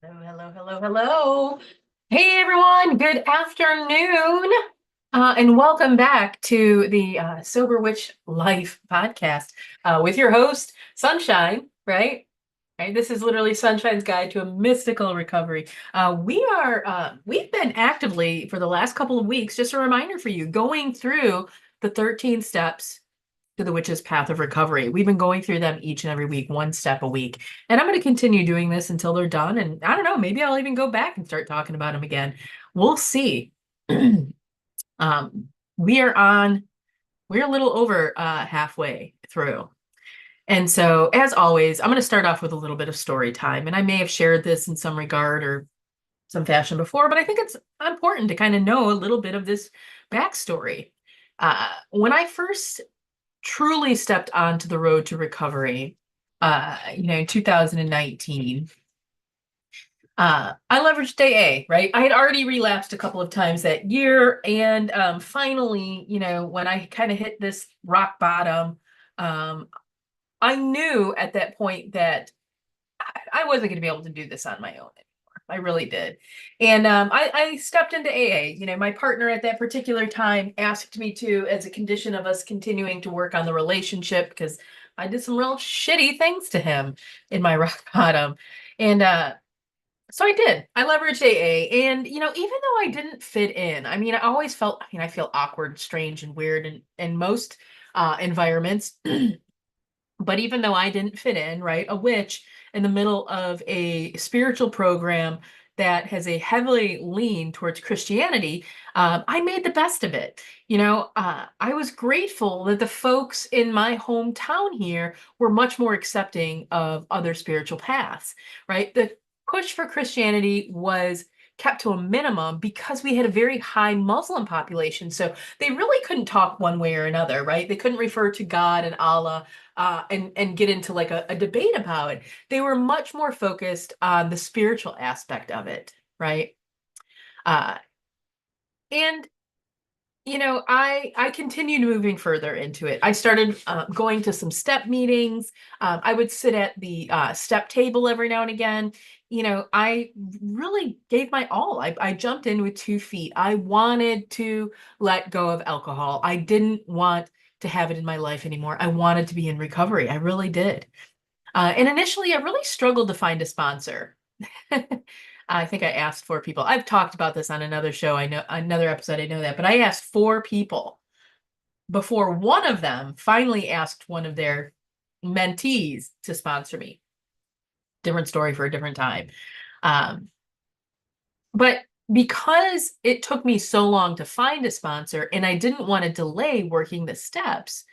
Hello, hello, hello, hello. Hey, everyone. Good afternoon. And welcome back to the Sober Witch Life podcast with your host, Sunshine, right? Right. This is literally Sunshine's Guide to a Mystical Recovery. We've been actively for the last couple of weeks, just a reminder for you, going through the 13 steps to the witch's path of recovery. We've been going through them each and every week, one step a week. And I'm going to continue doing this until they're done. And I don't know, maybe I'll even go back and start talking about them again. We'll see. um, we are on, we're a little over halfway through. And so, as always, I'm going to start off with a little bit of story time. And I may have shared this in some regard or some fashion before, but I think it's important to kind of know a little bit of this backstory. When I first truly stepped onto the road to recovery, in 2019, I leveraged AA, right? I had already relapsed a couple of times that year. And finally, when I kind of hit this rock bottom, um, I knew at that point that I wasn't going to be able to do this on my own anymore. I really did. And I stepped into AA. My partner at that particular time asked me to, as a condition of us continuing to work on the relationship, because I did some real shitty things to him in my rock bottom. And so I did. I leveraged AA. And, even though I didn't fit in, I always felt, I feel awkward, strange, and weird in most environments. But even though I didn't fit in, right, a witch in the middle of a spiritual program that has a heavily lean towards Christianity, I made the best of it. I was grateful that the folks in my hometown here were much more accepting of other spiritual paths, right? The push for Christianity was kept to a minimum because we had a very high Muslim population. So they really couldn't talk one way or another, right? They couldn't refer to God and Allah and get into like a debate about it. They were much more focused on the spiritual aspect of it, right? Uh, and I continued moving further into it. I started going to some step meetings. I would sit at the step table every now and again. I really gave my all. I jumped in with 2 feet. I wanted to let go of alcohol. I didn't want to have it in my life anymore. I wanted to be in recovery. I really did. And initially, I really struggled to find a sponsor. I think I asked 4 people. I've talked about this on another show. I know another episode. I know that, but I asked 4 people before one of them finally asked one of their mentees to sponsor me. Different story for a different time. Um, but because it took me so long to find a sponsor and I didn't want to delay working the steps,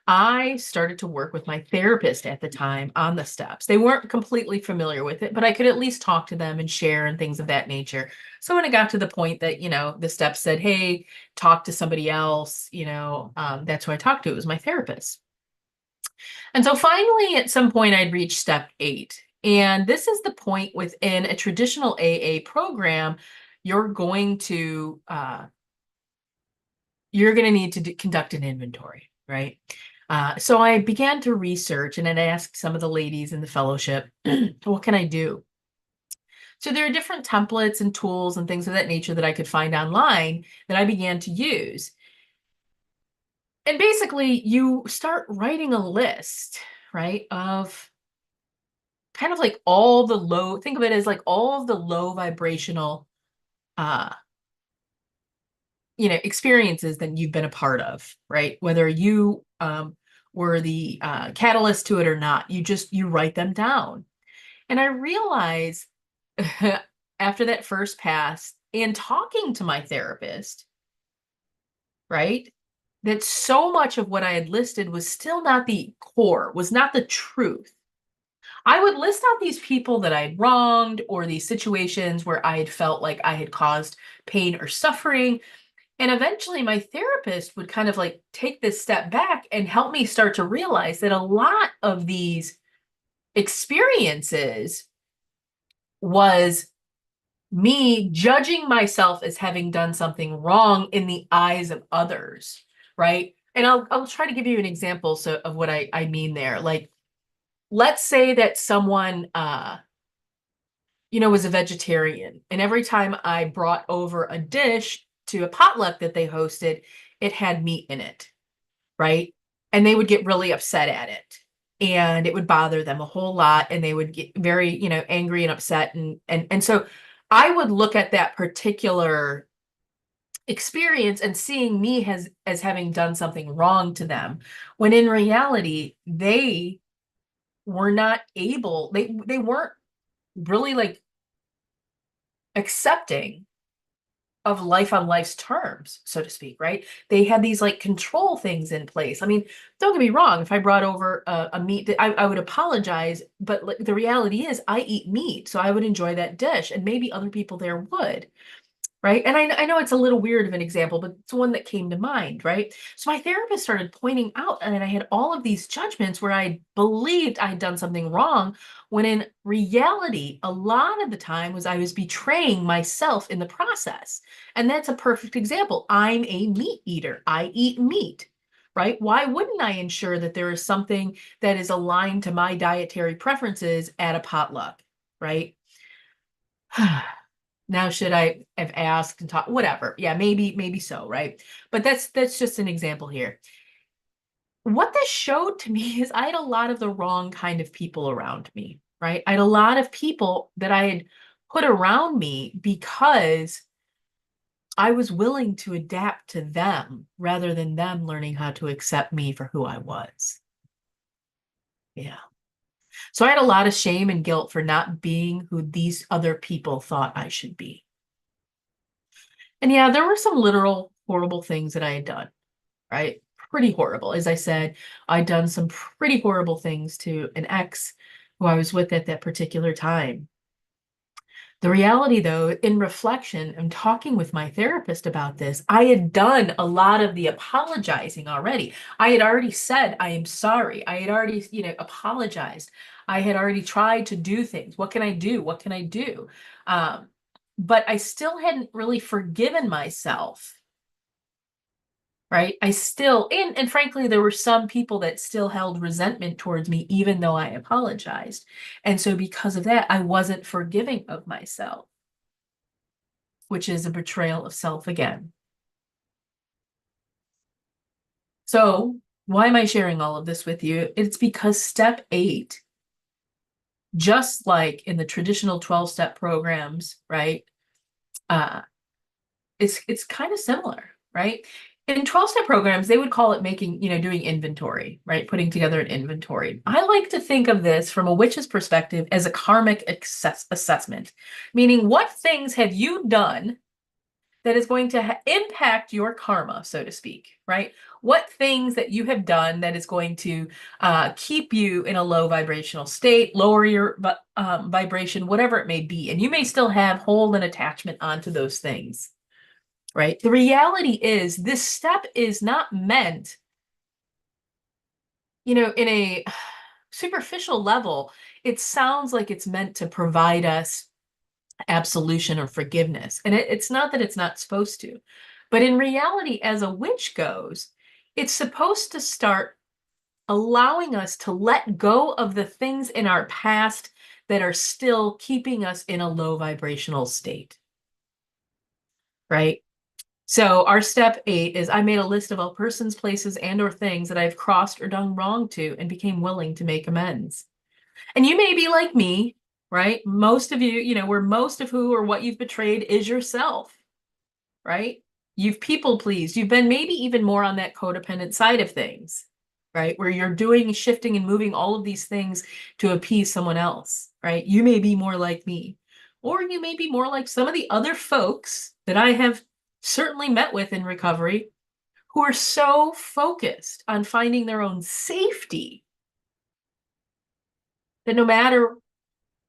I started to work with my therapist at the time on the steps. They weren't completely familiar with it, but I could at least talk to them and share and things of that nature. So when it got to the point that, the steps said, hey, talk to somebody else, that's who I talked to. It was my therapist. And so finally, at some point, I'd reached step 8. And this is the point within a traditional AA program, you're going to need to conduct an inventory, right? So I began to research and then asked some of the ladies in the fellowship, what can I do? So there are different templates and tools and things of that nature that I could find online that I began to use. And basically, you start writing a list, right, of kind of like all the low, think of it as like all of the low vibrational, uh, experiences that you've been a part of, right? Whether you were the catalyst to it or not, you write them down. And I realized after that first pass and talking to my therapist, right, that so much of what I had listed was still not the core, was not the truth. I would list out these people that I'd wronged or these situations where I had felt like I had caused pain or suffering. And eventually, my therapist would kind of like take this step back and help me start to realize that a lot of these experiences was me judging myself as having done something wrong in the eyes of others, right? And I'll try to give you an example of what I mean there. Like, let's say that someone was a vegetarian. And every time I brought over a dish to a potluck that they hosted, it had meat in it, right? And they would get really upset at it. And it would bother them a whole lot. And they would get very, angry and upset. And so I would look at that particular experience and seeing me as having done something wrong to them, when in reality, they were not able, they weren't really like accepting of life on life's terms, so to speak, right? They had these like control things in place. I mean, don't get me wrong, if I brought over a meat, I would apologize, but like, the reality is I eat meat, so I would enjoy that dish, and maybe other people there would. Right. And I know it's a little weird of an example, but it's one that came to mind. Right. So my therapist started pointing out, and I had all of these judgments where I believed I had done something wrong, when in reality, a lot of the time was I was betraying myself in the process. And that's a perfect example. I'm a meat eater, I eat meat. Right. Why wouldn't I ensure that there is something that is aligned to my dietary preferences at a potluck? Right. Now, should I have asked and talked? Whatever. Yeah, maybe so, right? But that's just an example here. What this showed to me is I had a lot of the wrong kind of people around me, right? I had a lot of people that I had put around me because I was willing to adapt to them rather than them learning how to accept me for who I was. Yeah. So I had a lot of shame and guilt for not being who these other people thought I should be. And yeah, there were some literal horrible things that I had done, right? Pretty horrible. As I said, I'd done some pretty horrible things to an ex who I was with at that particular time. The reality, though, in reflection, and talking with my therapist about this, I had done a lot of the apologizing already. I had already said, I am sorry. I had already, apologized. I had already tried to do things. What can I do? What can I do? Um, but I still hadn't really forgiven myself, right? I still, and frankly, there were some people that still held resentment towards me, even though I apologized. And so because of that, I wasn't forgiving of myself, which is a betrayal of self again. So why am I sharing all of this with you? It's because step 8, just like in the traditional 12-step programs, right? Uh, it's kind of similar, right? In 12-step programs, they would call it making, doing inventory, right? Putting together an inventory. I like to think of this from a witch's perspective as a karmic assessment, meaning what things have you done that is going to impact your karma, so to speak, right? What things that you have done that is going to keep you in a low vibrational state, lower your vibration, whatever it may be. And you may still have hold and attachment onto those things, right? The reality is this step is not meant, in a superficial level, it sounds like it's meant to provide us absolution or forgiveness. And it's not that it's not supposed to. But in reality, as a witch goes, it's supposed to start allowing us to let go of the things in our past that are still keeping us in a low vibrational state, right? So our step 8 is I made a list of all persons, places, and or things that I've crossed or done wrong to and became willing to make amends. And you may be like me, right? Most of you, where most of who or what you've betrayed is yourself, right? You've people pleased. You've been maybe even more on that codependent side of things, right? Where you're doing, shifting, and moving all of these things to appease someone else, right? You may be more like me, or you may be more like some of the other folks that I have certainly met with in recovery who are so focused on finding their own safety that no matter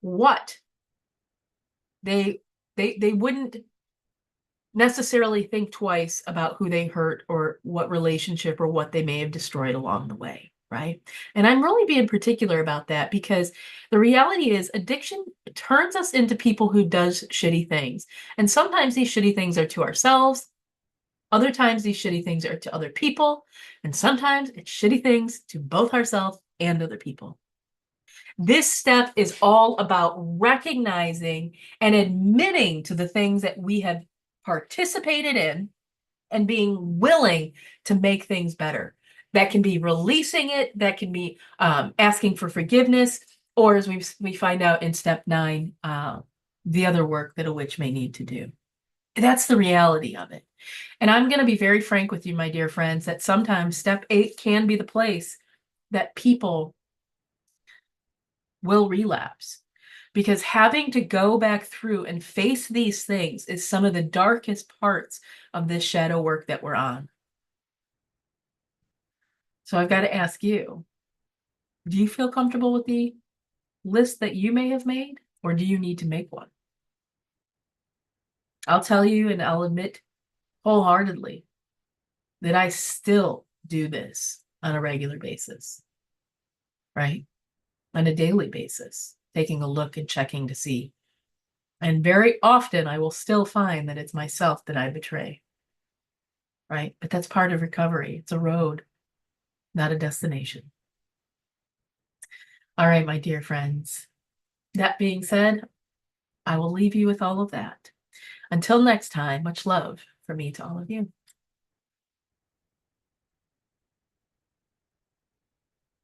what, they wouldn't necessarily think twice about who they hurt or what relationship or what they may have destroyed along the way, right? And I'm really being particular about that because the reality is addiction turns us into people who does shitty things. And sometimes these shitty things are to ourselves. Other times these shitty things are to other people. And sometimes it's shitty things to both ourselves and other people. This step is all about recognizing and admitting to the things that we have participated in and being willing to make things better. That can be releasing it, that can be asking for forgiveness, or as we find out in step 9, the other work that a witch may need to do. That's the reality of it. And I'm going to be very frank with you, my dear friends, that sometimes step 8 can be the place that people will relapse. Because having to go back through and face these things is some of the darkest parts of this shadow work that we're on. So I've got to ask you, do you feel comfortable with the list that you may have made, or do you need to make one? I'll tell you and I'll admit wholeheartedly that I still do this on a regular basis, right? On a daily basis, taking a look and checking to see. And very often I will still find that it's myself that I betray, right? But that's part of recovery. It's a road, not a destination. All right, my dear friends. That being said, I will leave you with all of that. Until next time, much love from me to all of you.